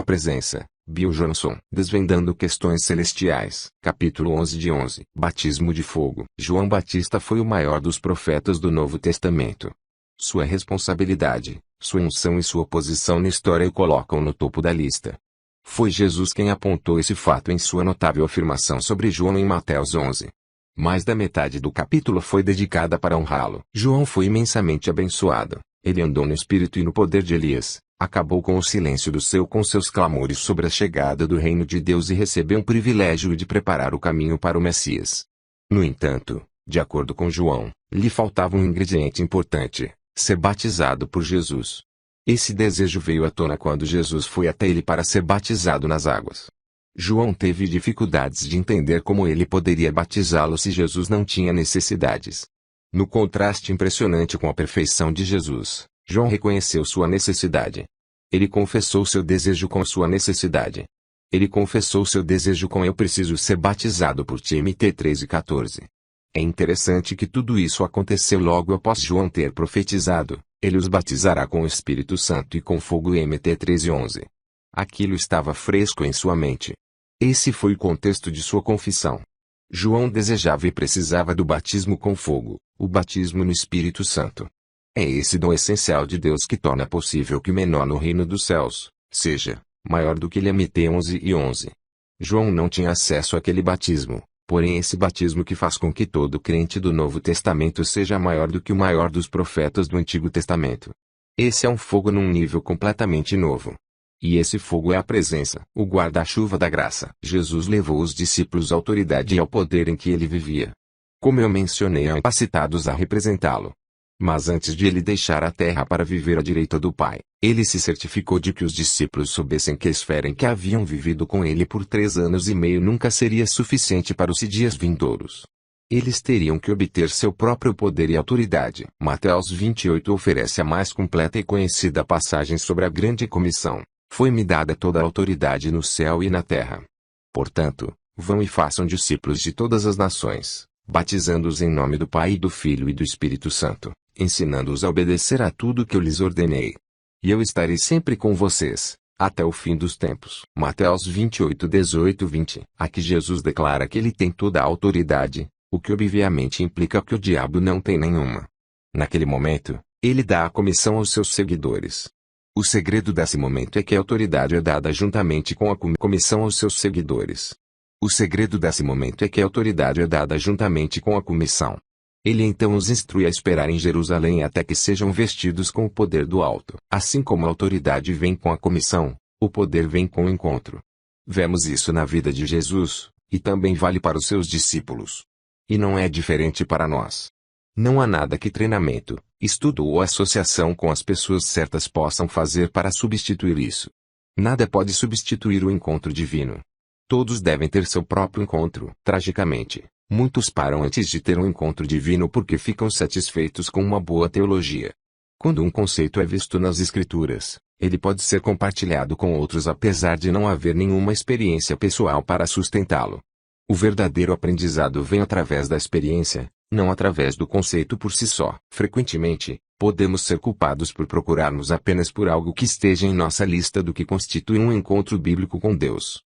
presença. Bill Johnson. Desvendando questões celestiais. Capítulo 11 de 11. Batismo de fogo. João Batista foi o maior dos profetas do Novo Testamento. Sua responsabilidade, sua unção e sua posição na história o colocam no topo da lista. Foi Jesus quem apontou esse fato em sua notável afirmação sobre João em Mateus 11. Mais da metade do capítulo foi dedicada para honrá-lo. João foi imensamente abençoado. Ele andou no espírito e no poder de Elias, acabou com o silêncio do céu com seus clamores sobre a chegada do reino de Deus e recebeu o privilégio de preparar o caminho para o Messias. No entanto, de acordo com João, lhe faltava um ingrediente importante: ser batizado por Jesus. Esse desejo veio à tona quando Jesus foi até ele para ser batizado nas águas. João teve dificuldades de entender como ele poderia batizá-lo se Jesus não tinha necessidades. No contraste impressionante com a perfeição de Jesus, João reconheceu sua necessidade. Ele confessou seu desejo com sua necessidade. Ele confessou seu desejo com eu preciso ser batizado por ti. Mt 13:14. É interessante que tudo isso aconteceu logo após João ter profetizado: ele os batizará com o Espírito Santo e com fogo. Mt 13:11. Aquilo estava fresco em sua mente. Esse foi o contexto de sua confissão. João desejava e precisava do batismo com fogo, o batismo no Espírito Santo. É esse dom essencial de Deus que torna possível que o menor no reino dos céus seja maior do que ele. Mt 11:11. João não tinha acesso àquele batismo, porém esse batismo que faz com que todo crente do Novo Testamento seja maior do que o maior dos profetas do Antigo Testamento. Esse é um fogo num nível completamente novo. E esse fogo é a presença, o guarda-chuva da graça. Jesus levou os discípulos à autoridade e ao poder em que ele vivia. Como eu mencionei, capacitados a representá-lo. Mas antes de ele deixar a terra para viver à direita do Pai, ele se certificou de que os discípulos soubessem que a esfera em que haviam vivido com ele por 3 anos e meio nunca seria suficiente para os dias vindouros. Eles teriam que obter seu próprio poder e autoridade. Mateus 28 oferece a mais completa e conhecida passagem sobre a grande comissão. Foi-me dada toda a autoridade no céu e na terra. Portanto, vão e façam discípulos de todas as nações, batizando-os em nome do Pai e do Filho e do Espírito Santo, ensinando-os a obedecer a tudo que eu lhes ordenei. E eu estarei sempre com vocês, até o fim dos tempos. Mateus 28, 18, 20. Aqui Jesus declara que ele tem toda a autoridade, o que obviamente implica que o diabo não tem nenhuma. Naquele momento, ele dá a comissão aos seus seguidores. O segredo desse momento é que a autoridade é dada juntamente com a comissão aos seus seguidores. O segredo desse momento é que a autoridade é dada juntamente com a comissão. Ele então os instrui a esperar em Jerusalém até que sejam vestidos com o poder do alto. Assim como a autoridade vem com a comissão, o poder vem com o encontro. Vemos isso na vida de Jesus, e também vale para os seus discípulos. E não é diferente para nós. Não há nada que treinamento, estudo ou associação com as pessoas certas possam fazer para substituir isso. Nada pode substituir o encontro divino. Todos devem ter seu próprio encontro. Tragicamente, muitos param antes de ter um encontro divino porque ficam satisfeitos com uma boa teologia. Quando um conceito é visto nas Escrituras, ele pode ser compartilhado com outros apesar de não haver nenhuma experiência pessoal para sustentá-lo. O verdadeiro aprendizado vem através da experiência, não através do conceito por si só. Frequentemente, podemos ser culpados por procurarmos apenas por algo que esteja em nossa lista do que constitui um encontro bíblico com Deus.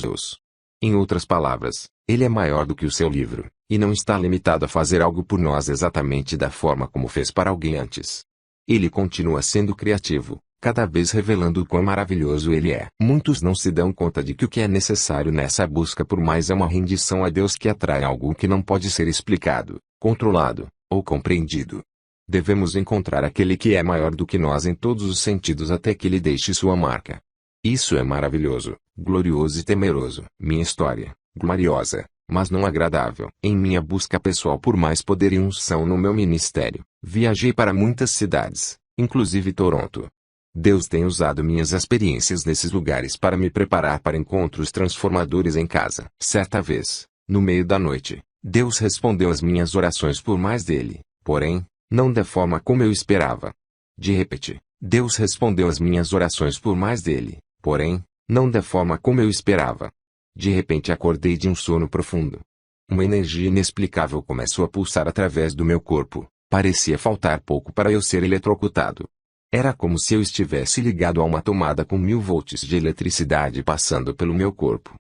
Deus. Em outras palavras, ele é maior do que o seu livro, e não está limitado a fazer algo por nós exatamente da forma como fez para alguém antes. Ele continua sendo criativo, cada vez revelando o quão maravilhoso ele é. Muitos não se dão conta de que o que é necessário nessa busca por mais é uma rendição a Deus que atrai algo que não pode ser explicado, controlado, ou compreendido. Devemos encontrar aquele que é maior do que nós em todos os sentidos até que ele deixe sua marca. Isso é maravilhoso, glorioso e temeroso. Minha história, gloriosa, mas não agradável. Em minha busca pessoal por mais poder e unção no meu ministério, viajei para muitas cidades, inclusive Toronto. Deus tem usado minhas experiências nesses lugares para me preparar para encontros transformadores em casa. Certa vez, no meio da noite, Deus respondeu às minhas orações por mais dele, porém, não da forma como eu esperava. De repente, Deus respondeu às minhas orações por mais dele, porém, não da forma como eu esperava. De repente acordei de um sono profundo. Uma energia inexplicável começou a pulsar através do meu corpo. Parecia faltar pouco para eu ser eletrocutado. Era como se eu estivesse ligado a uma tomada com 1000 volts de eletricidade passando pelo meu corpo.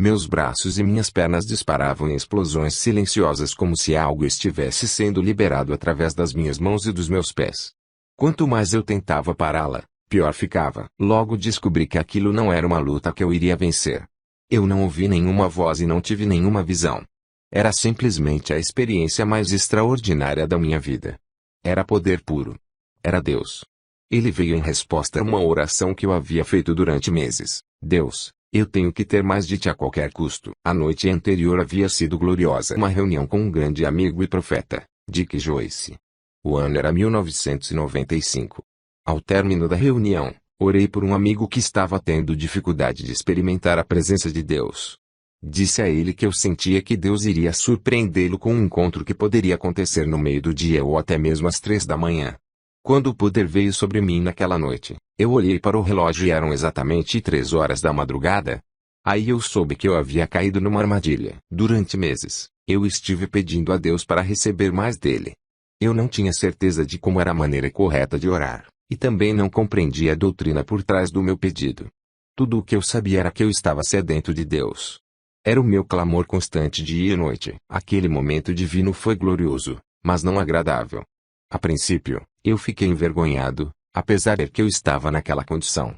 Meus braços e minhas pernas disparavam em explosões silenciosas como se algo estivesse sendo liberado através das minhas mãos e dos meus pés. Quanto mais eu tentava pará-la, pior ficava. Logo descobri que aquilo não era uma luta que eu iria vencer. Eu não ouvi nenhuma voz e não tive nenhuma visão. Era simplesmente a experiência mais extraordinária da minha vida. Era poder puro. Era Deus. Ele veio em resposta a uma oração que eu havia feito durante meses. Deus, eu tenho que ter mais de ti a qualquer custo. A noite anterior havia sido gloriosa. Uma reunião com um grande amigo e profeta, Dick Joyce. O ano era 1995. Ao término da reunião, orei por um amigo que estava tendo dificuldade de experimentar a presença de Deus. Disse a ele que eu sentia que Deus iria surpreendê-lo com um encontro que poderia acontecer no meio do dia ou até mesmo às 3 da manhã. Quando o poder veio sobre mim naquela noite, eu olhei para o relógio e eram exatamente 3 horas da madrugada. Aí eu soube que eu havia caído numa armadilha. Durante meses, eu estive pedindo a Deus para receber mais dele. Eu não tinha certeza de como era a maneira correta de orar, e também não compreendia a doutrina por trás do meu pedido. Tudo o que eu sabia era que eu estava sedento de Deus. Era o meu clamor constante dia e noite. Aquele momento divino foi glorioso, mas não agradável. A princípio, eu fiquei envergonhado, apesar de que eu estava naquela condição.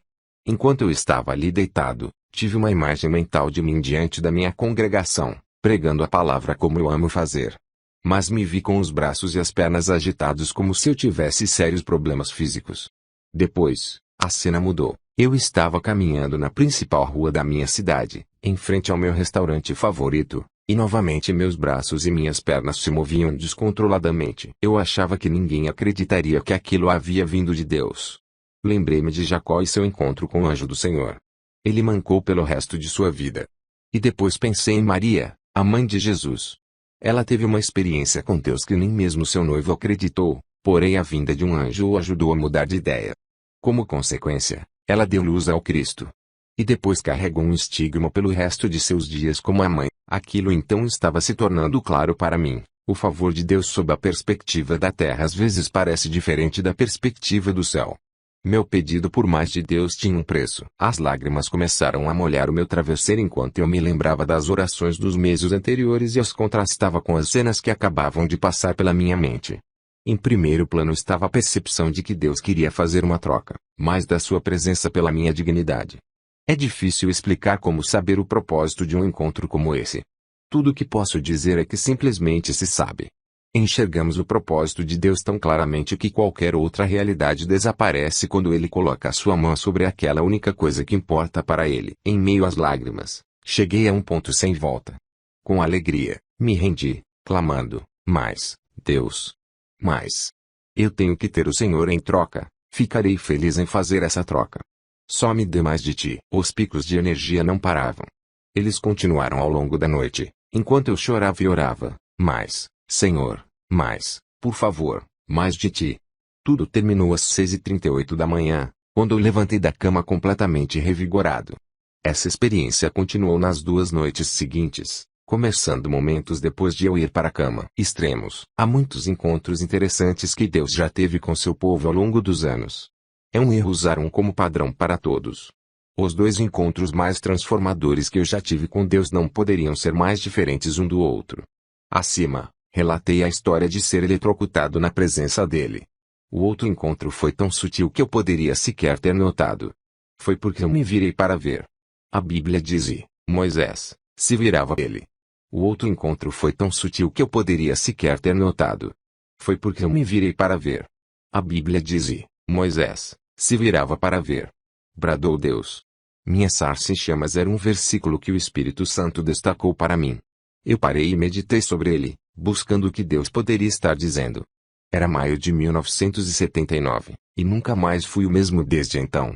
Enquanto eu estava ali deitado, tive uma imagem mental de mim diante da minha congregação, pregando a palavra como eu amo fazer. Mas me vi com os braços e as pernas agitados como se eu tivesse sérios problemas físicos. Depois, a cena mudou. Eu estava caminhando na principal rua da minha cidade, em frente ao meu restaurante favorito, e novamente meus braços e minhas pernas se moviam descontroladamente. Eu achava que ninguém acreditaria que aquilo havia vindo de Deus. Lembrei-me de Jacó e seu encontro com o anjo do Senhor. Ele mancou pelo resto de sua vida. E depois pensei em Maria, a mãe de Jesus. Ela teve uma experiência com Deus que nem mesmo seu noivo acreditou, porém a vinda de um anjo o ajudou a mudar de ideia. Como consequência, ela deu luz ao Cristo. E depois carregou um estigma pelo resto de seus dias como a mãe. Aquilo então estava se tornando claro para mim. O favor de Deus sob a perspectiva da terra às vezes parece diferente da perspectiva do céu. Meu pedido por mais de Deus tinha um preço. As lágrimas começaram a molhar o meu travesseiro enquanto eu me lembrava das orações dos meses anteriores e as contrastava com as cenas que acabavam de passar pela minha mente. Em primeiro plano estava a percepção de que Deus queria fazer uma troca, mais da sua presença pela minha dignidade. É difícil explicar como saber o propósito de um encontro como esse. Tudo o que posso dizer é que simplesmente se sabe. Enxergamos o propósito de Deus tão claramente que qualquer outra realidade desaparece quando Ele coloca a sua mão sobre aquela única coisa que importa para Ele. Em meio às lágrimas, cheguei a um ponto sem volta. Com alegria, me rendi, clamando, mais, Deus. Mais. Eu tenho que ter o Senhor em troca, ficarei feliz em fazer essa troca. Só me dê mais de ti. Os picos de energia não paravam. Eles continuaram ao longo da noite, enquanto eu chorava e orava, mais, Senhor, mais, por favor, mais de ti. Tudo terminou às 6h38 da manhã, quando eu levantei da cama completamente revigorado. Essa experiência continuou nas 2 noites seguintes, começando momentos depois de eu ir para a cama. Extremos. Há muitos encontros interessantes que Deus já teve com seu povo ao longo dos anos. É um erro usar um como padrão para todos. Os 2 encontros mais transformadores que eu já tive com Deus não poderiam ser mais diferentes um do outro. Acima, relatei a história de ser eletrocutado na presença dele. O outro encontro foi tão sutil que eu poderia sequer ter notado. Foi porque eu me virei para ver. A Bíblia diz e Moisés se virava a ele. O outro encontro foi tão sutil que eu poderia sequer ter notado. Foi porque eu me virei para ver. A Bíblia diz e Moisés se virava para ver. Bradou Deus. Minha sarça em chamas era um versículo que o Espírito Santo destacou para mim. Eu parei e meditei sobre ele, buscando o que Deus poderia estar dizendo. Era maio de 1979, e nunca mais fui o mesmo desde então.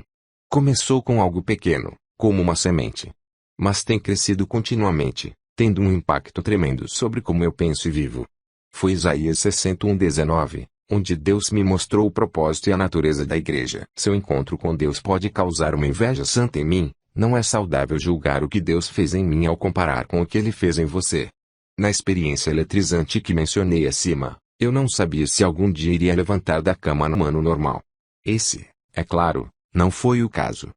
Começou com algo pequeno, como uma semente. Mas tem crescido continuamente, tendo um impacto tremendo sobre como eu penso e vivo. Foi Isaías 61:19. Onde Deus me mostrou o propósito e a natureza da igreja. Seu encontro com Deus pode causar uma inveja santa em mim. Não é saudável julgar o que Deus fez em mim ao comparar com o que Ele fez em você. Na experiência eletrizante que mencionei acima, eu não sabia se algum dia iria levantar da cama no ano normal. Esse, é claro, não foi o caso.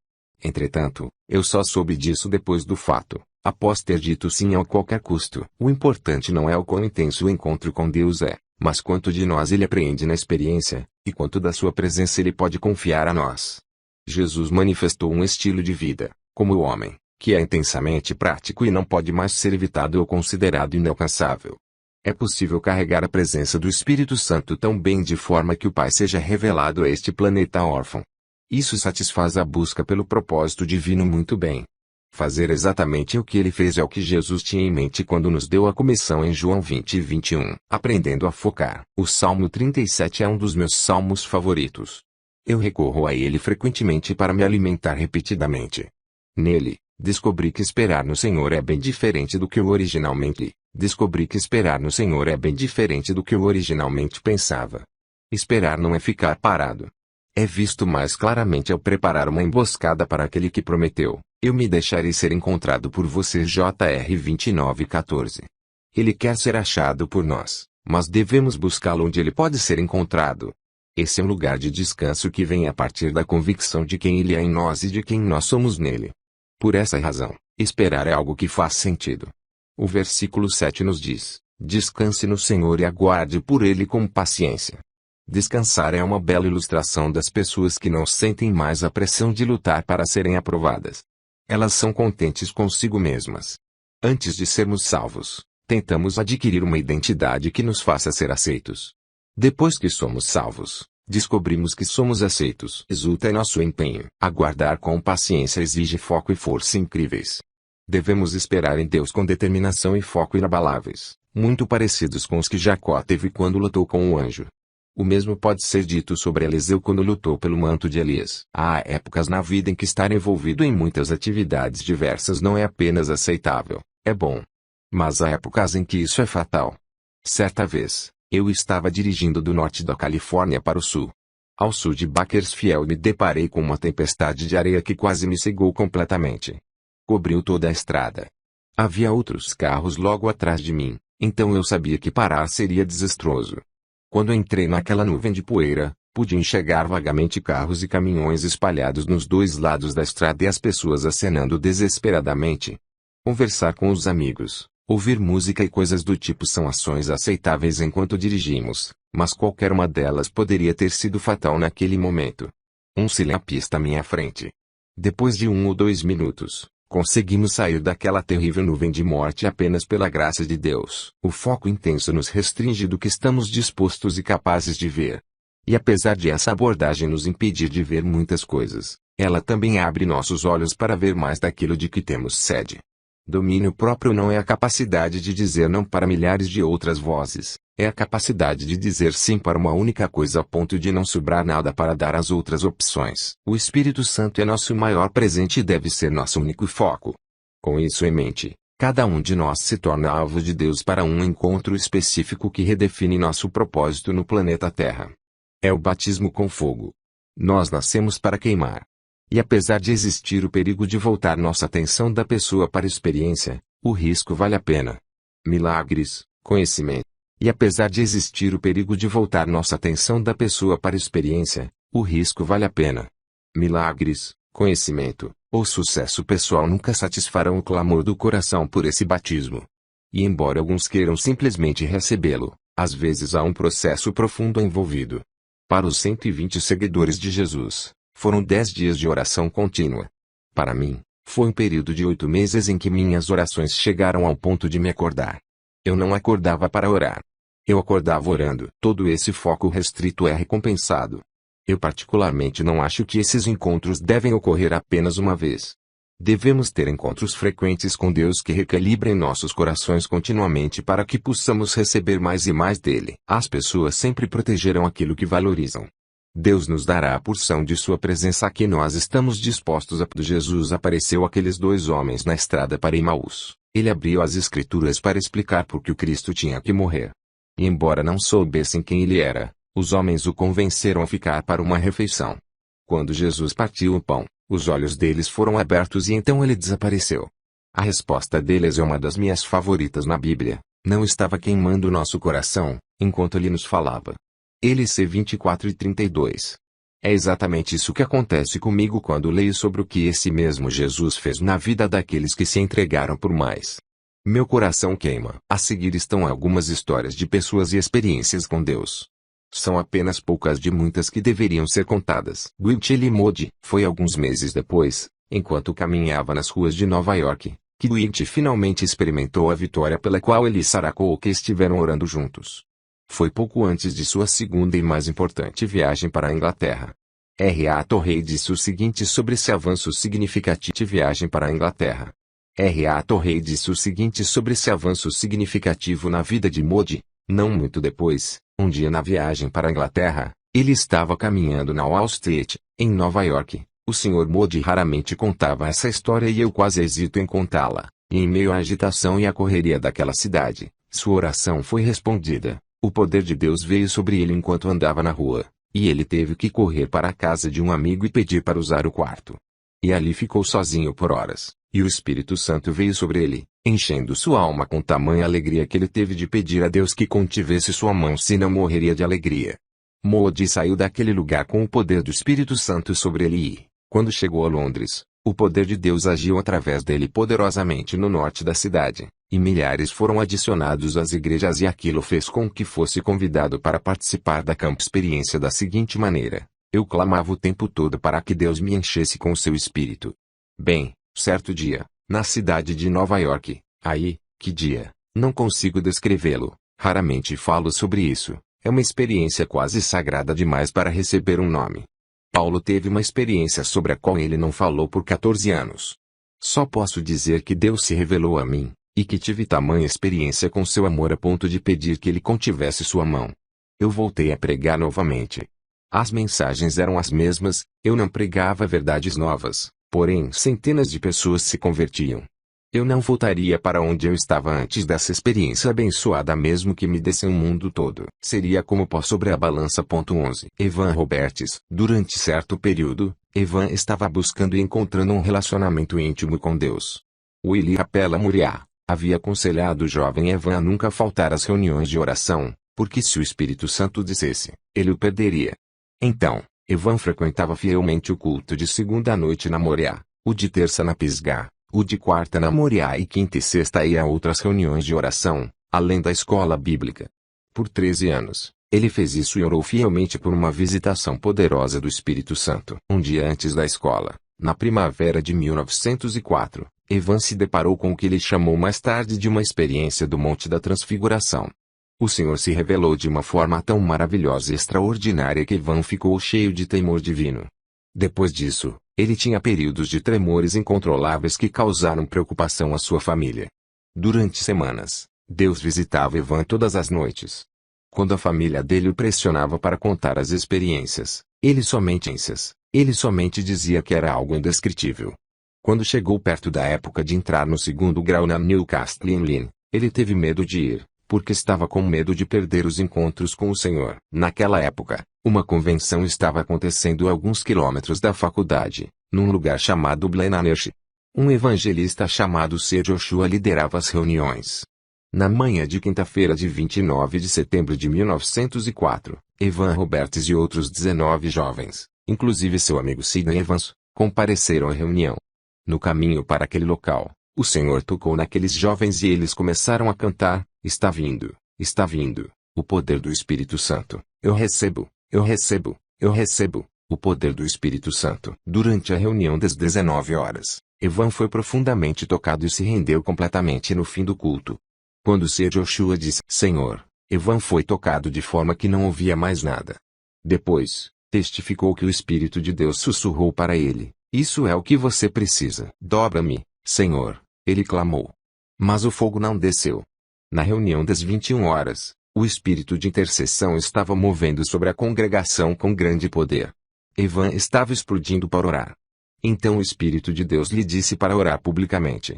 Entretanto, eu só soube disso depois do fato, após ter dito sim a qualquer custo. O importante não é o quão intenso o encontro com Deus é, mas quanto de nós ele apreende na experiência, e quanto da sua presença ele pode confiar a nós. Jesus manifestou um estilo de vida, como o homem, que é intensamente prático e não pode mais ser evitado ou considerado inalcançável. É possível carregar a presença do Espírito Santo tão bem de forma que o Pai seja revelado a este planeta órfão. Isso satisfaz a busca pelo propósito divino muito bem. Fazer exatamente o que ele fez é o que Jesus tinha em mente quando nos deu a comissão em João 20:21. Aprendendo a focar. O Salmo 37 é um dos meus salmos favoritos. Eu recorro a ele frequentemente para me alimentar repetidamente. Nele, descobri que esperar no Senhor é bem diferente do que eu originalmente pensava. Esperar não é ficar parado. É visto mais claramente ao preparar uma emboscada para aquele que prometeu: eu me deixarei ser encontrado por você. Jr 29:14. Ele quer ser achado por nós, mas devemos buscá-lo onde ele pode ser encontrado. Esse é um lugar de descanso que vem a partir da convicção de quem ele é em nós e de quem nós somos nele. Por essa razão, esperar é algo que faz sentido. O versículo 7 nos diz: descanse no Senhor e aguarde por ele com paciência. Descansar é uma bela ilustração das pessoas que não sentem mais a pressão de lutar para serem aprovadas. Elas são contentes consigo mesmas. Antes de sermos salvos, tentamos adquirir uma identidade que nos faça ser aceitos. Depois que somos salvos, descobrimos que somos aceitos. Resulta em nosso empenho. Aguardar com paciência exige foco e força incríveis. Devemos esperar em Deus com determinação e foco inabaláveis, muito parecidos com os que Jacó teve quando lutou com o anjo. O mesmo pode ser dito sobre Eliseu quando lutou pelo manto de Elias. Há épocas na vida em que estar envolvido em muitas atividades diversas não é apenas aceitável, é bom. Mas há épocas em que isso é fatal. Certa vez, eu estava dirigindo do norte da Califórnia para o sul. Ao sul de Bakersfield me deparei com uma tempestade de areia que quase me cegou completamente. Cobriu toda a estrada. Havia outros carros logo atrás de mim, então eu sabia que parar seria desastroso. Quando entrei naquela nuvem de poeira, pude enxergar vagamente carros e caminhões espalhados nos dois lados da estrada e as pessoas acenando desesperadamente. Conversar com os amigos, ouvir música e coisas do tipo são ações aceitáveis enquanto dirigimos, mas qualquer uma delas poderia ter sido fatal naquele momento. Silêncio na pista à minha frente. Depois de 1 ou 2 minutos, conseguimos sair daquela terrível nuvem de morte apenas pela graça de Deus. O foco intenso nos restringe do que estamos dispostos e capazes de ver. E apesar de essa abordagem nos impedir de ver muitas coisas, ela também abre nossos olhos para ver mais daquilo de que temos sede. Domínio próprio não é a capacidade de dizer não para milhares de outras vozes, é a capacidade de dizer sim para uma única coisa a ponto de não sobrar nada para dar às outras opções. O Espírito Santo é nosso maior presente e deve ser nosso único foco. Com isso em mente, cada um de nós se torna alvo de Deus para um encontro específico que redefine nosso propósito no planeta Terra. É o batismo com fogo. Nós nascemos para queimar. E apesar de existir o perigo de voltar nossa atenção da pessoa para a experiência, o risco vale a pena. Milagres, conhecimento. E apesar de existir o perigo de voltar nossa atenção da pessoa para a experiência, o risco vale a pena. Milagres, conhecimento, ou sucesso pessoal nunca satisfarão o clamor do coração por esse batismo. E embora alguns queiram simplesmente recebê-lo, às vezes há um processo profundo envolvido. Para os 120 seguidores de Jesus, foram 10 dias de oração contínua. Para mim, foi um período de 8 meses em que minhas orações chegaram ao ponto de me acordar. Eu não acordava para orar. Eu acordava orando. Todo esse foco restrito é recompensado. Eu particularmente não acho que esses encontros devem ocorrer apenas uma vez. Devemos ter encontros frequentes com Deus que recalibrem nossos corações continuamente para que possamos receber mais e mais dele. As pessoas sempre protegerão aquilo que valorizam. Deus nos dará a porção de sua presença a que nós estamos dispostos a. Jesus apareceu àqueles 2 homens na estrada para Emaús. Ele abriu as Escrituras para explicar por que o Cristo tinha que morrer. E embora não soubessem quem ele era, os homens o convenceram a ficar para uma refeição. Quando Jesus partiu o pão, os olhos deles foram abertos e então ele desapareceu. A resposta deles é uma das minhas favoritas na Bíblia. Não estava queimando nosso coração, enquanto ele nos falava. LC 24:32. É exatamente isso que acontece comigo quando leio sobre o que esse mesmo Jesus fez na vida daqueles que se entregaram por mais. Meu coração queima. A seguir estão algumas histórias de pessoas e experiências com Deus. São apenas poucas de muitas que deveriam ser contadas. Gwyneth Moody. Foi alguns meses depois, enquanto caminhava nas ruas de Nova York, que Gwyneth finalmente experimentou a vitória pela qual ele e Sarah Cooke estiveram orando juntos. Foi pouco antes de sua segunda e mais importante viagem para a Inglaterra. R.A. Torrey disse o seguinte sobre esse avanço significativo de viagem para a Inglaterra. R.A. Torrey disse o seguinte sobre esse avanço significativo na vida de Moody. Não muito depois, um dia na viagem para a Inglaterra, ele estava caminhando na Wall Street, em Nova York. O Sr. Moody raramente contava essa história e eu quase hesito em contá-la. E em meio à agitação e à correria daquela cidade, sua oração foi respondida. O poder de Deus veio sobre ele enquanto andava na rua, e ele teve que correr para a casa de um amigo e pedir para usar o quarto. E ali ficou sozinho por horas, e o Espírito Santo veio sobre ele, enchendo sua alma com tamanha alegria que ele teve de pedir a Deus que contivesse sua mão, senão morreria de alegria. Moody saiu daquele lugar com o poder do Espírito Santo sobre ele e, quando chegou a Londres, o poder de Deus agiu através dele poderosamente no norte da cidade, e milhares foram adicionados às igrejas e aquilo fez com que fosse convidado para participar da Camp Experiência da seguinte maneira: eu clamava o tempo todo para que Deus me enchesse com o seu Espírito. Bem, certo dia, na cidade de Nova York, que dia, não consigo descrevê-lo, raramente falo sobre isso, é uma experiência quase sagrada demais para receber um nome. Paulo teve uma experiência sobre a qual ele não falou por 14 anos. Só posso dizer que Deus se revelou a mim, e que tive tamanha experiência com seu amor a ponto de pedir que ele contivesse sua mão. Eu voltei a pregar novamente. As mensagens eram as mesmas, eu não pregava verdades novas, porém centenas de pessoas se convertiam. Eu não voltaria para onde eu estava antes dessa experiência abençoada mesmo que me desse um mundo todo. Seria como pó sobre a balança. 11. Evan Roberts. Durante certo período, Evan estava buscando e encontrando um relacionamento íntimo com Deus. Willie Rapella Muriá havia aconselhado o jovem Evan a nunca faltar às reuniões de oração, porque se o Espírito Santo descesse, ele o perderia. Então, Evan frequentava fielmente o culto de segunda noite na Moriá, o de terça na Pisgah, o de quarta na Moriá e quinta e sexta ia a outras reuniões de oração, além da escola bíblica. Por 13 anos, ele fez isso e orou fielmente por uma visitação poderosa do Espírito Santo. Um dia antes da escola, na primavera de 1904, Evan se deparou com o que ele chamou mais tarde de uma experiência do Monte da Transfiguração. O Senhor se revelou de uma forma tão maravilhosa e extraordinária que Evan ficou cheio de temor divino. Depois disso, ele tinha períodos de tremores incontroláveis que causaram preocupação à sua família. Durante semanas, Deus visitava Evan todas as noites. Quando a família dele o pressionava para contar as experiências, ele somente dizia que era algo indescritível. Quando chegou perto da época de entrar no segundo grau na Newcastle Inn, ele teve medo de ir, porque estava com medo de perder os encontros com o Senhor. Naquela época, uma convenção estava acontecendo a alguns quilômetros da faculdade, num lugar chamado Blenheim. Um evangelista chamado C. Joshua liderava as reuniões. Na manhã de quinta-feira de 29 de setembro de 1904, Evan Roberts e outros 19 jovens, inclusive seu amigo Sidney Evans, compareceram à reunião. No caminho para aquele local, o Senhor tocou naqueles jovens e eles começaram a cantar: está vindo, o poder do Espírito Santo. Eu recebo, o poder do Espírito Santo. Durante a reunião das 19 horas, Evan foi profundamente tocado e se rendeu completamente no fim do culto. Quando Sr. Joshua disse: Senhor, Evan foi tocado de forma que não ouvia mais nada. Depois, testificou que o Espírito de Deus sussurrou para ele: isso é o que você precisa. Dobra-me, Senhor, ele clamou. Mas o fogo não desceu. Na reunião das 21 horas, o espírito de intercessão estava movendo sobre a congregação com grande poder. Evan estava explodindo para orar. Então o Espírito de Deus lhe disse para orar publicamente.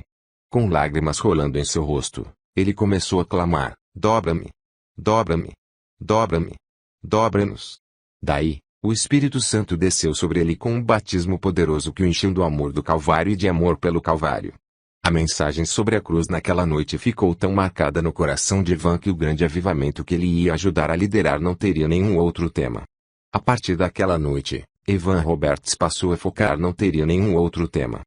Com lágrimas rolando em seu rosto, ele começou a clamar: dobra-me, dobra-me, dobra-me, dobra-nos. Daí, o Espírito Santo desceu sobre ele com um batismo poderoso que o encheu do amor do Calvário e de amor pelo Calvário. A mensagem sobre a cruz naquela noite ficou tão marcada no coração de Evan que o grande avivamento que ele ia ajudar a liderar não teria nenhum outro tema. A partir daquela noite, Evan Roberts passou a focar não teria nenhum outro tema.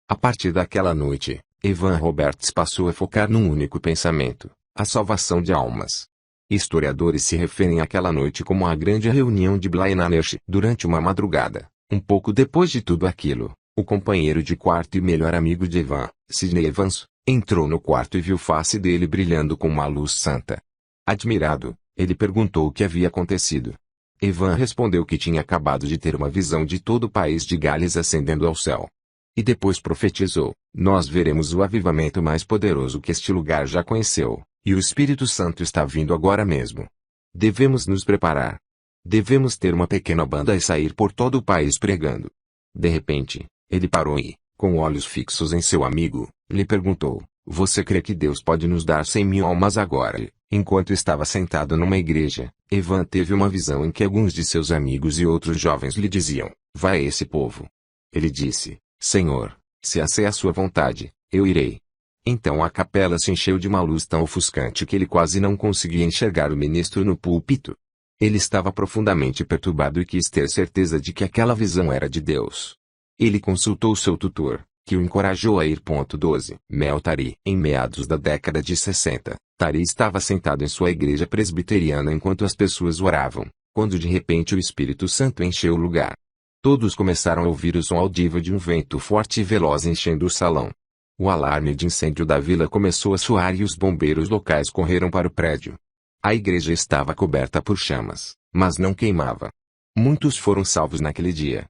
A partir daquela noite, Evan Roberts passou a focar num único pensamento: a salvação de almas. Historiadores se referem àquela noite como a grande reunião de Blaine-Nash. Durante uma madrugada, um pouco depois de tudo aquilo, o companheiro de quarto e melhor amigo de Evan, Sidney Evans, entrou no quarto e viu face dele brilhando com uma luz santa. Admirado, ele perguntou o que havia acontecido. Evan respondeu que tinha acabado de ter uma visão de todo o país de Gales ascendendo ao céu. E depois profetizou: nós veremos o avivamento mais poderoso que este lugar já conheceu, e o Espírito Santo está vindo agora mesmo. Devemos nos preparar. Devemos ter uma pequena banda e sair por todo o país pregando. De repente, ele parou e, com olhos fixos em seu amigo, lhe perguntou: você crê que Deus pode nos dar 100.000 almas agora? Enquanto estava sentado numa igreja, Evan teve uma visão em que alguns de seus amigos e outros jovens lhe diziam: vai a esse povo. Ele disse: Senhor, se essa é a sua vontade, eu irei. Então a capela se encheu de uma luz tão ofuscante que ele quase não conseguia enxergar o ministro no púlpito. Ele estava profundamente perturbado e quis ter certeza de que aquela visão era de Deus. Ele consultou seu tutor, que o encorajou a ir. 12. Mel Tari. Em meados da década de 60, Tari estava sentado em sua igreja presbiteriana enquanto as pessoas oravam, quando de repente o Espírito Santo encheu o lugar. Todos começaram a ouvir o som audível de um vento forte e veloz enchendo o salão. O alarme de incêndio da vila começou a soar e os bombeiros locais correram para o prédio. A igreja estava coberta por chamas, mas não queimava. Muitos foram salvos naquele dia.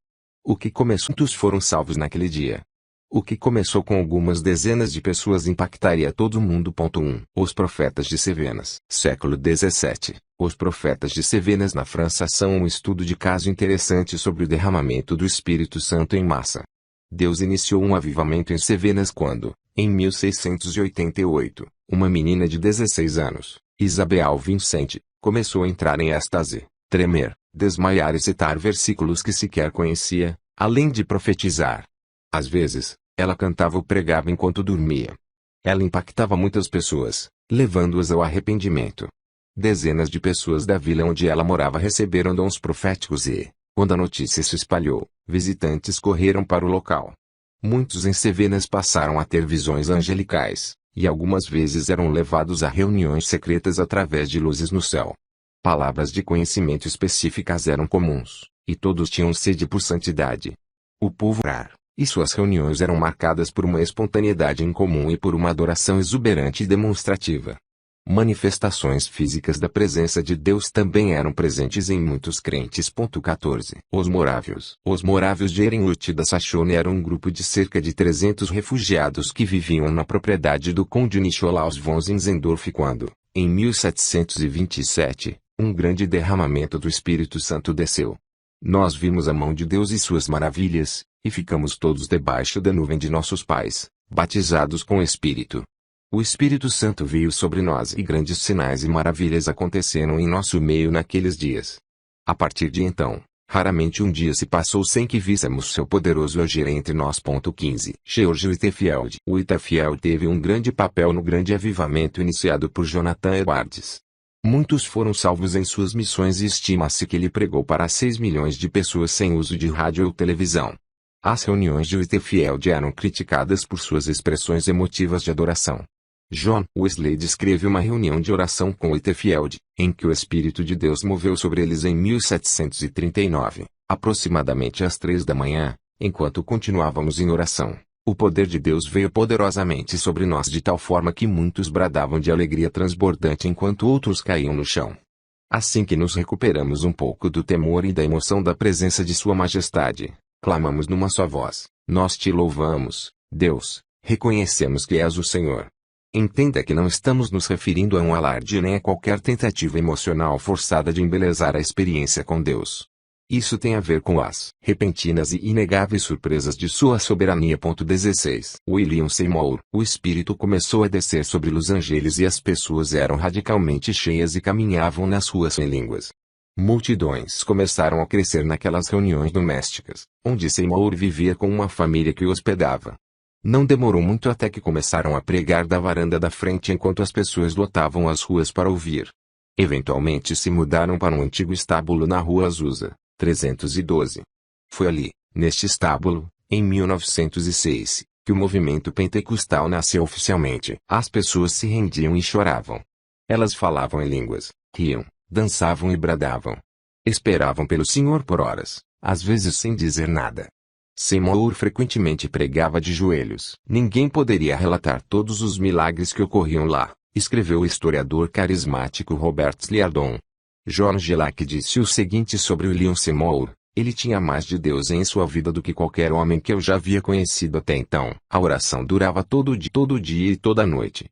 Muitos foram salvos naquele dia. O que começou com algumas dezenas de pessoas impactaria todo o mundo. 1. Os Profetas de Cevenas. Século 17. Os Profetas de Cevenas na França são um estudo de caso interessante sobre o derramamento do Espírito Santo em massa. Deus iniciou um avivamento em Cevenas quando, em 1688, uma menina de 16 anos, Isabel Vincent, começou a entrar em êxtase, tremer, desmaiar e citar versículos que sequer conhecia, além de profetizar. Às vezes, ela cantava ou pregava enquanto dormia. Ela impactava muitas pessoas, levando-as ao arrependimento. Dezenas de pessoas da vila onde ela morava receberam dons proféticos e, quando a notícia se espalhou, visitantes correram para o local. Muitos em Cevenas passaram a ter visões angelicais, e algumas vezes eram levados a reuniões secretas através de luzes no céu. Palavras de conhecimento específicas eram comuns, e todos tinham sede por santidade. O povo orar, e suas reuniões eram marcadas por uma espontaneidade incomum e por uma adoração exuberante e demonstrativa. Manifestações físicas da presença de Deus também eram presentes em muitos crentes. 14. Os morávios de Ehrenhut da Saxônia eram um grupo de cerca de 300 refugiados que viviam na propriedade do conde Nicolaus von Zinzendorf quando, em 1727, um grande derramamento do Espírito Santo desceu. Nós vimos a mão de Deus e suas maravilhas, e ficamos todos debaixo da nuvem de nossos pais, batizados com o Espírito. O Espírito Santo veio sobre nós e grandes sinais e maravilhas aconteceram em nosso meio naqueles dias. A partir de então, raramente um dia se passou sem que víssemos seu poderoso agir entre nós. 15. George Whitefield. Whitefield teve um grande papel no grande avivamento iniciado por Jonathan Edwards. Muitos foram salvos em suas missões e estima-se que ele pregou para 6 milhões de pessoas sem uso de rádio ou televisão. As reuniões de Whitefield eram criticadas por suas expressões emotivas de adoração. John Wesley descreve uma reunião de oração com Whitefield, em que o Espírito de Deus moveu sobre eles em 1739, aproximadamente às 3 da manhã, enquanto continuávamos em oração. O poder de Deus veio poderosamente sobre nós de tal forma que muitos bradavam de alegria transbordante enquanto outros caíam no chão. Assim que nos recuperamos um pouco do temor e da emoção da presença de Sua Majestade, clamamos numa só voz: nós te louvamos, Deus, reconhecemos que és o Senhor. Entenda que não estamos nos referindo a um alarde nem a qualquer tentativa emocional forçada de embelezar a experiência com Deus. Isso tem a ver com as repentinas e inegáveis surpresas de sua soberania. 16. William Seymour. O Espírito começou a descer sobre Los Angeles e as pessoas eram radicalmente cheias e caminhavam nas ruas em línguas. Multidões começaram a crescer naquelas reuniões domésticas, onde Seymour vivia com uma família que o hospedava. Não demorou muito até que começaram a pregar da varanda da frente enquanto as pessoas lotavam as ruas para ouvir. Eventualmente se mudaram para um antigo estábulo na rua Azusa, 312. Foi ali, neste estábulo, em 1906, que o movimento pentecostal nasceu oficialmente. As pessoas se rendiam e choravam. Elas falavam em línguas, riam, dançavam e bradavam. Esperavam pelo Senhor por horas, às vezes sem dizer nada. Seymour frequentemente pregava de joelhos. Ninguém poderia relatar todos os milagres que ocorriam lá, escreveu o historiador carismático Robert Liardon. John G. Lake disse o seguinte sobre William Seymour: ele tinha mais de Deus em sua vida do que qualquer homem que eu já havia conhecido até então. A oração durava todo dia e toda noite.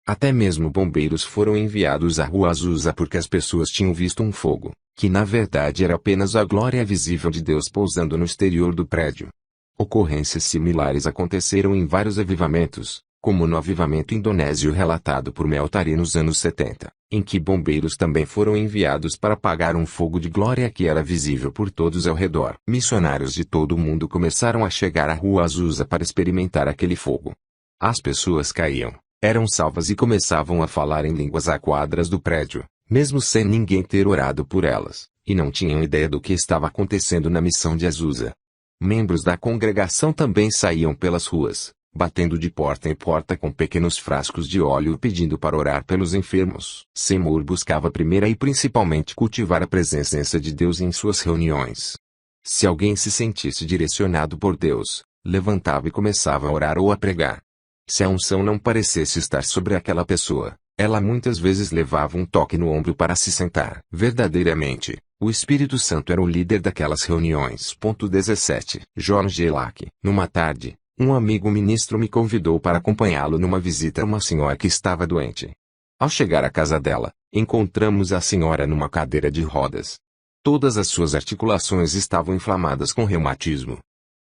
Até mesmo bombeiros foram enviados à rua Azusa porque as pessoas tinham visto um fogo, que na verdade era apenas a glória visível de Deus pousando no exterior do prédio. Ocorrências similares aconteceram em vários avivamentos, como no avivamento indonésio relatado por Meltari nos anos 70, em que bombeiros também foram enviados para apagar um fogo de glória que era visível por todos ao redor. Missionários de todo o mundo começaram a chegar à rua Azusa para experimentar aquele fogo. As pessoas caíam, eram salvas e começavam a falar em línguas a quadras do prédio, mesmo sem ninguém ter orado por elas, e não tinham ideia do que estava acontecendo na missão de Azusa. Membros da congregação também saíam pelas ruas, batendo de porta em porta com pequenos frascos de óleo pedindo para orar pelos enfermos. Seymour buscava primeira e principalmente cultivar a presença de Deus em suas reuniões. Se alguém se sentisse direcionado por Deus, levantava e começava a orar ou a pregar. Se a unção não parecesse estar sobre aquela pessoa, ela muitas vezes levava um toque no ombro para se sentar. Verdadeiramente, o Espírito Santo era o líder daquelas reuniões. 17. John G. Lake. Numa tarde, um amigo ministro me convidou para acompanhá-lo numa visita a uma senhora que estava doente. Ao chegar à casa dela, encontramos a senhora numa cadeira de rodas. Todas as suas articulações estavam inflamadas com reumatismo.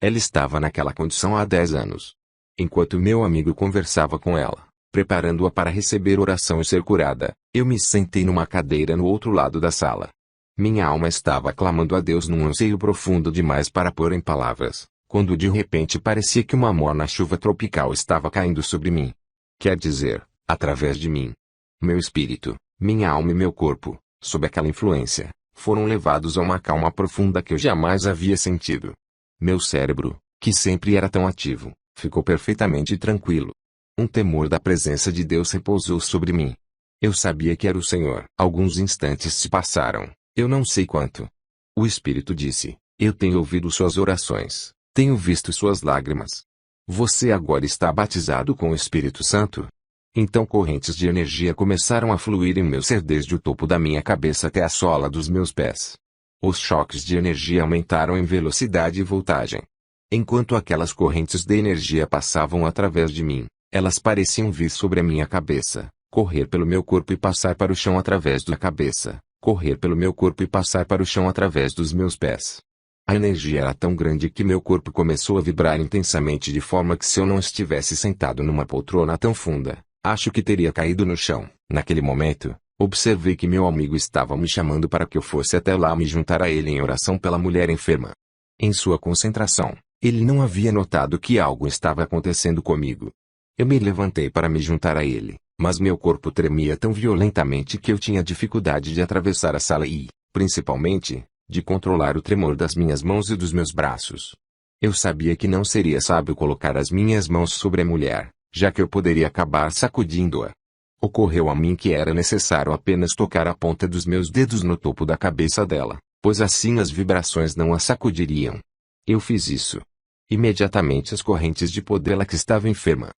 Ela estava naquela condição há 10 anos. Enquanto meu amigo conversava com ela, preparando-a para receber oração e ser curada, eu me sentei numa cadeira no outro lado da sala. Minha alma estava clamando a Deus num anseio profundo demais para pôr em palavras, quando de repente parecia que uma morna chuva tropical estava caindo sobre mim. Quer dizer, através de mim. Meu espírito, minha alma e meu corpo, sob aquela influência, foram levados a uma calma profunda que eu jamais havia sentido. Meu cérebro, que sempre era tão ativo, ficou perfeitamente tranquilo. Um temor da presença de Deus repousou sobre mim. Eu sabia que era o Senhor. Alguns instantes se passaram, eu não sei quanto. O Espírito disse: eu tenho ouvido suas orações, tenho visto suas lágrimas. Você agora está batizado com o Espírito Santo? Então correntes de energia começaram a fluir em meu ser desde o topo da minha cabeça até a sola dos meus pés. Os choques de energia aumentaram em velocidade e voltagem. Enquanto aquelas correntes de energia passavam através de mim, elas pareciam vir sobre a minha cabeça, correr pelo meu corpo e passar para o chão através da cabeça, correr pelo meu corpo e passar para o chão através dos meus pés. A energia era tão grande que meu corpo começou a vibrar intensamente de forma que se eu não estivesse sentado numa poltrona tão funda, acho que teria caído no chão. Naquele momento, observei que meu amigo estava me chamando para que eu fosse até lá me juntar a ele em oração pela mulher enferma. Em sua concentração, ele não havia notado que algo estava acontecendo comigo. Eu me levantei para me juntar a ele, mas meu corpo tremia tão violentamente que eu tinha dificuldade de atravessar a sala e, principalmente, de controlar o tremor das minhas mãos e dos meus braços. Eu sabia que não seria sábio colocar as minhas mãos sobre a mulher, já que eu poderia acabar sacudindo-a. Ocorreu a mim que era necessário apenas tocar a ponta dos meus dedos no topo da cabeça dela, pois assim as vibrações não a sacudiriam. Eu fiz isso. Imediatamente as correntes de poder ela que estava enferma.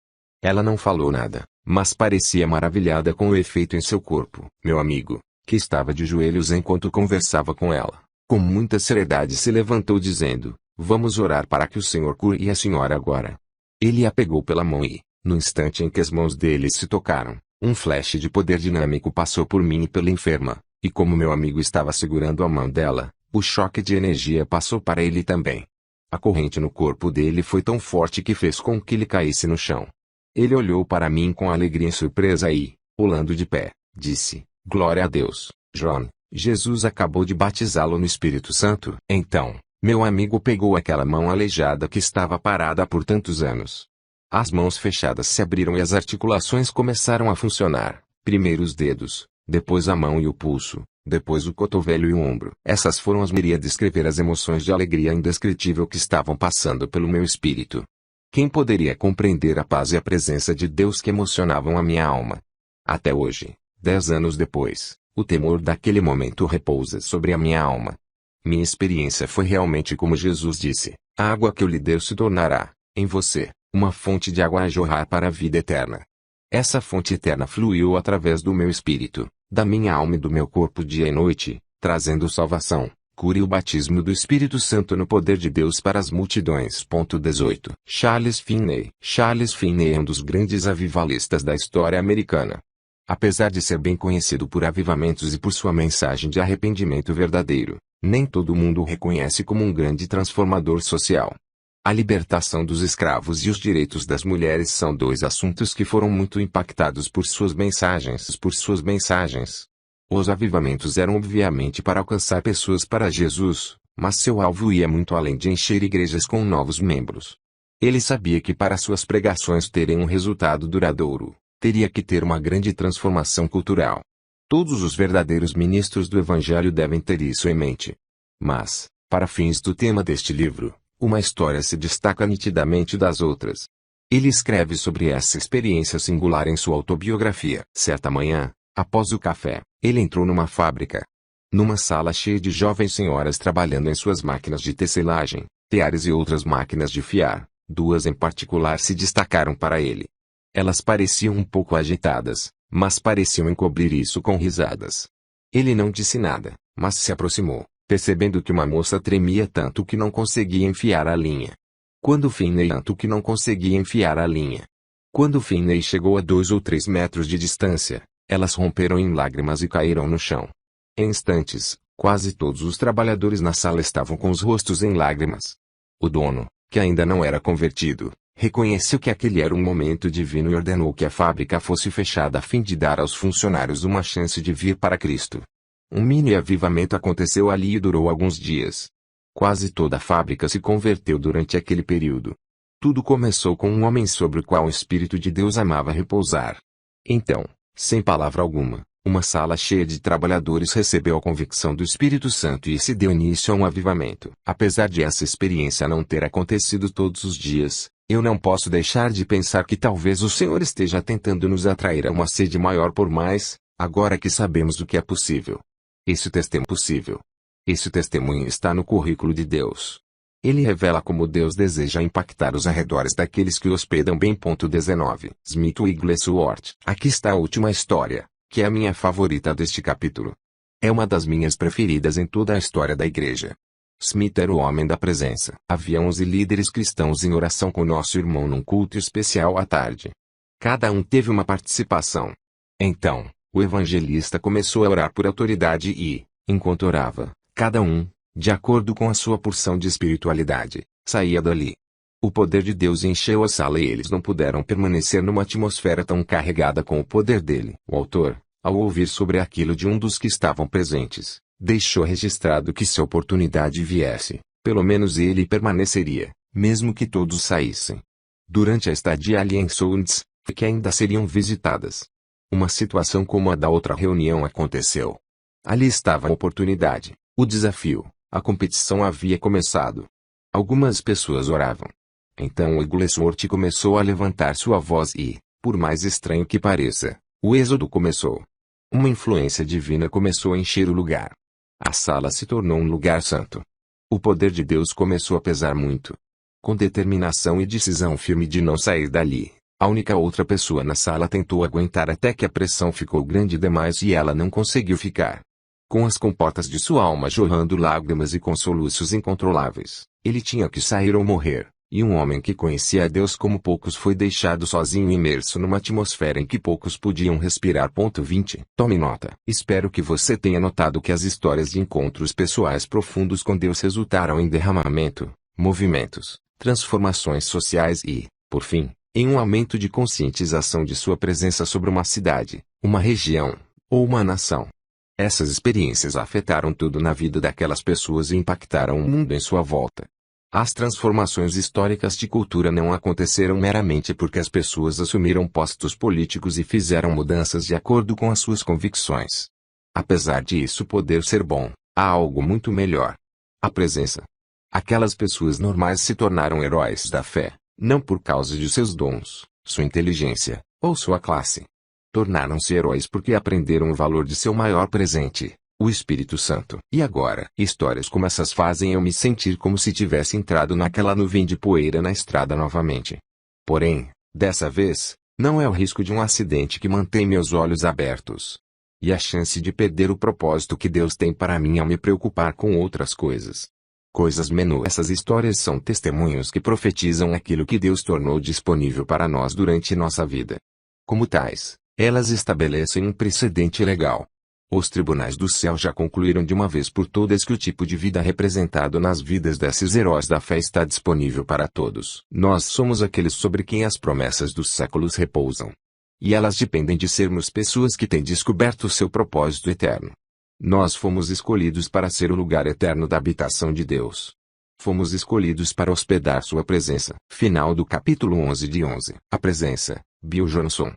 Ela não falou nada, mas parecia maravilhada com o efeito em seu corpo. Meu amigo, que estava de joelhos enquanto conversava com ela, com muita seriedade se levantou dizendo: vamos orar para que o Senhor cure a senhora agora. Ele a pegou pela mão e, no instante em que as mãos dele se tocaram, um flash de poder dinâmico passou por mim e pela enferma, e como meu amigo estava segurando a mão dela, o choque de energia passou para ele também. A corrente no corpo dele foi tão forte que fez com que ele caísse no chão. Ele olhou para mim com alegria e surpresa e, pulando de pé, disse: glória a Deus, John, Jesus acabou de batizá-lo no Espírito Santo. Então, meu amigo pegou aquela mão aleijada que estava parada por tantos anos. As mãos fechadas se abriram e as articulações começaram a funcionar, primeiro os dedos, depois a mão e o pulso, depois o cotovelo e o ombro. Essas foram as miríades descrever as emoções de alegria indescritível que estavam passando pelo meu espírito. Quem poderia compreender a paz e a presença de Deus que emocionavam a minha alma? Até hoje, 10 anos depois, o temor daquele momento repousa sobre a minha alma. Minha experiência foi realmente como Jesus disse: a água que eu lhe der se tornará, em você, uma fonte de água a jorrar para a vida eterna. Essa fonte eterna fluiu através do meu espírito, da minha alma e do meu corpo dia e noite, trazendo salvação, cura e o batismo do Espírito Santo no poder de Deus para as multidões. 18. Charles Finney. Charles Finney é um dos grandes avivalistas da história americana. Apesar de ser bem conhecido por avivamentos e por sua mensagem de arrependimento verdadeiro, nem todo mundo o reconhece como um grande transformador social. A libertação dos escravos e os direitos das mulheres são dois assuntos que foram muito impactados por suas mensagens. Os avivamentos eram obviamente para alcançar pessoas para Jesus, mas seu alvo ia muito além de encher igrejas com novos membros. Ele sabia que para suas pregações terem um resultado duradouro, teria que ter uma grande transformação cultural. Todos os verdadeiros ministros do Evangelho devem ter isso em mente. Mas, para fins do tema deste livro, uma história se destaca nitidamente das outras. Ele escreve sobre essa experiência singular em sua autobiografia. Certa manhã, após o café, ele entrou numa fábrica. Numa sala cheia de jovens senhoras trabalhando em suas máquinas de tecelagem, teares e outras máquinas de fiar, duas em particular se destacaram para ele. Elas pareciam um pouco agitadas, mas pareciam encobrir isso com risadas. Ele não disse nada, mas se aproximou, percebendo que uma moça tremia tanto que não conseguia enfiar a linha. Quando Finney chegou a 2 ou 3 metros de distância, elas romperam em lágrimas e caíram no chão. Em instantes, quase todos os trabalhadores na sala estavam com os rostos em lágrimas. O dono, que ainda não era convertido, reconheceu que aquele era um momento divino e ordenou que a fábrica fosse fechada a fim de dar aos funcionários uma chance de vir para Cristo. Um mini avivamento aconteceu ali e durou alguns dias. Quase toda a fábrica se converteu durante aquele período. Tudo começou com um homem sobre o qual o Espírito de Deus amava repousar. Então, sem palavra alguma, uma sala cheia de trabalhadores recebeu a convicção do Espírito Santo e se deu início a um avivamento. Apesar de essa experiência não ter acontecido todos os dias, eu não posso deixar de pensar que talvez o Senhor esteja tentando nos atrair a uma sede maior por mais, agora que sabemos o que é possível. Esse testemunho está no currículo de Deus. Ele revela como Deus deseja impactar os arredores daqueles que o hospedam bem. 19. Smith Wigglesworth. Aqui está a última história, que é a minha favorita deste capítulo. É uma das minhas preferidas em toda a história da igreja. Smith era o homem da presença. Havia 11 líderes cristãos em oração com nosso irmão num culto especial à tarde. Cada um teve uma participação. Então, o evangelista começou a orar por autoridade e, enquanto orava, cada um, de acordo com a sua porção de espiritualidade, saía dali. O poder de Deus encheu a sala e eles não puderam permanecer numa atmosfera tão carregada com o poder dele. O autor, ao ouvir sobre aquilo de um dos que estavam presentes, deixou registrado que se a oportunidade viesse, pelo menos ele permaneceria, mesmo que todos saíssem. Durante a estadia ali em Sounds, que ainda seriam visitadas. Uma situação como a da outra reunião aconteceu. Ali estava a oportunidade, o desafio, a competição havia começado. Algumas pessoas oravam. Então Wigglesworth começou a levantar sua voz e, por mais estranho que pareça, o êxodo começou. Uma influência divina começou a encher o lugar. A sala se tornou um lugar santo. O poder de Deus começou a pesar muito. Com determinação e decisão firme de não sair dali, a única outra pessoa na sala tentou aguentar até que a pressão ficou grande demais e ela não conseguiu ficar. Com as comportas de sua alma jorrando lágrimas e com soluços incontroláveis, ele tinha que sair ou morrer, e um homem que conhecia a Deus como poucos foi deixado sozinho e imerso numa atmosfera em que poucos podiam respirar. 20. Tome nota. Espero que você tenha notado que as histórias de encontros pessoais profundos com Deus resultaram em derramamento, movimentos, transformações sociais e, por fim, em um aumento de conscientização de sua presença sobre uma cidade, uma região, ou uma nação. Essas experiências afetaram tudo na vida daquelas pessoas e impactaram o mundo em sua volta. As transformações históricas de cultura não aconteceram meramente porque as pessoas assumiram postos políticos e fizeram mudanças de acordo com as suas convicções. Apesar de isso poder ser bom, há algo muito melhor. A presença. Aquelas pessoas normais se tornaram heróis da fé, não por causa de seus dons, sua inteligência, ou sua classe. Tornaram-se heróis porque aprenderam o valor de seu maior presente, o Espírito Santo. E agora, histórias como essas fazem eu me sentir como se tivesse entrado naquela nuvem de poeira na estrada novamente. Porém, dessa vez, não é o risco de um acidente que mantém meus olhos abertos. E a chance de perder o propósito que Deus tem para mim ao me preocupar com outras coisas. Coisas menores. Essas histórias são testemunhos que profetizam aquilo que Deus tornou disponível para nós durante nossa vida. Como tais, elas estabelecem um precedente legal. Os tribunais do céu já concluíram de uma vez por todas que o tipo de vida representado nas vidas desses heróis da fé está disponível para todos. Nós somos aqueles sobre quem as promessas dos séculos repousam. E elas dependem de sermos pessoas que têm descoberto o seu propósito eterno. Nós fomos escolhidos para ser o lugar eterno da habitação de Deus. Fomos escolhidos para hospedar sua presença. Final do capítulo 11 de 11. A presença, Bill Johnson.